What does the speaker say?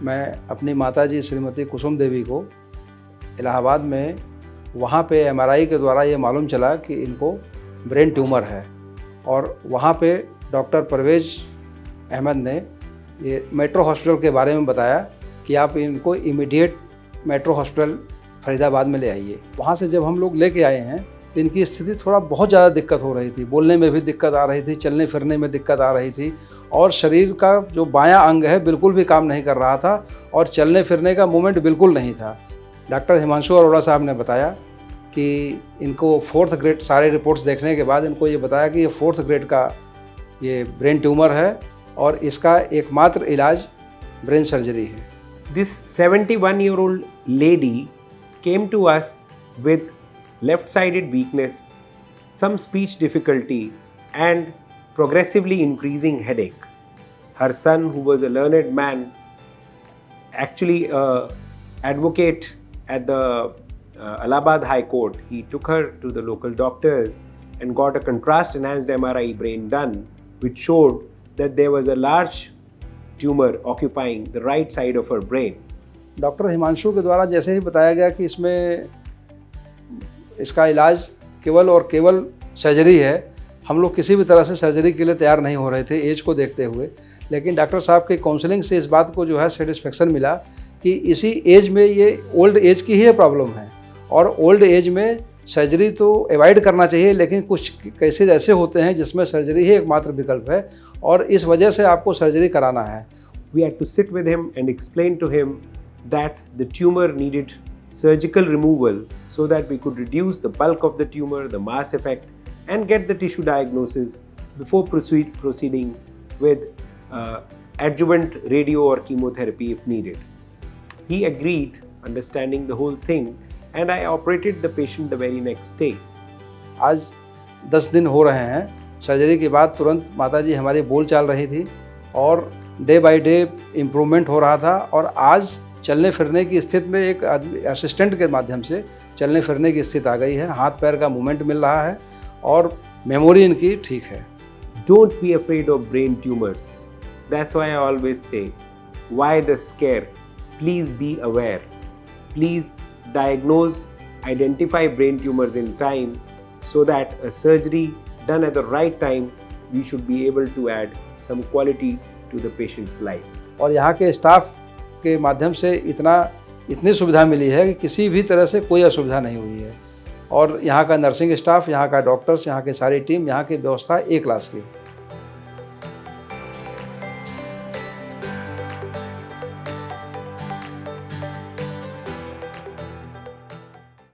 मैं अपनी माताजी श्रीमती कुसुम देवी को इलाहाबाद में वहाँ पे एमआरआई के द्वारा ये मालूम चला कि इनको ब्रेन ट्यूमर है, और वहाँ पे डॉक्टर परवेज़ अहमद ने ये मेट्रो हॉस्पिटल के बारे में बताया कि आप इनको इमीडिएट मेट्रो हॉस्पिटल फरीदाबाद में ले आइए। वहाँ से जब हम लोग लेके आए हैं तो इनकी स्थिति थोड़ा बहुत ज़्यादा दिक्कत हो रही थी, बोलने में भी दिक्कत आ रही थी, चलने फिरने में दिक्कत आ रही थी, और शरीर का जो बायां अंग है बिल्कुल भी काम नहीं कर रहा था, और चलने फिरने का मूवमेंट बिल्कुल नहीं था। डॉक्टर हिमांशु अरोड़ा साहब ने बताया कि इनको 4th ग्रेड, सारे रिपोर्ट्स देखने के बाद इनको ये बताया कि ये 4th ग्रेड का ये ब्रेन ट्यूमर है, और इसका एकमात्र इलाज ब्रेन सर्जरी है। This 71-year-old lady came to us with left-sided weakness, some speech difficulty, and progressively increasing headache. Her son, who was a learned man, actually advocate at the Allahabad High Court, he took her to the local doctors and got a contrast-enhanced MRI brain done, which showed that there was a large tumor occupying the right side of her brain. Doctor Himanshu के द्वारा जैसे ही बताया गया कि इसमें इसका इलाज केवल और केवल सर्जरी है, हम लोग किसी भी तरह से सर्जरी के लिए तैयार नहीं हो रहे थे एज को देखते हुए, लेकिन डॉक्टर साहब के काउंसलिंग से इस बात को जो है सेटिस्फेक्शन मिला कि इसी एज में ये ओल्ड एज की ही प्रॉब्लम है, और ओल्ड एज में सर्जरी तो अवॉइड करना चाहिए, लेकिन कुछ केसेज ऐसे होते हैं जिसमें सर्जरी ही एकमात्र विकल्प है, और इस वजह से आपको सर्जरी कराना है। We had to sit with him and explain to him that the tumor needed surgical removal so that we could reduce the bulk of the tumor, the mass effect, and get the tissue diagnosis before proceeding with adjuvant radio or chemotherapy if needed. He agreed, understanding the whole thing, and I operated the patient the very next day. आज 10 दिन हो रहे हैं surgery के बाद, तुरंत माताजी हमारी बोल चाल रही थी और डे बाय डे इम्प्रूवमेंट हो रहा था, और आज चलने फिरने की स्थिति में एक असिस्टेंट के माध्यम से चलने फिरने की स्थिति आ गई है, हाथ पैर का मूवमेंट मिल रहा है, और मेमोरी इनकी ठीक है। Don't be afraid of brain tumors. That's why I always say, why the scare? Please be aware. Please diagnose, identify brain tumors in time so that a surgery done at the right time, we should be able to add some quality to the patient's life. और यहाँ के staff के माध्यम से इतनी सुविधा मिली है कि किसी भी तरह से कोई असुविधा नहीं हुई है, और यहाँ का नर्सिंग स्टाफ, यहाँ का डॉक्टर्स, यहाँ की सारी टीम, यहाँ की व्यवस्था A क्लास की।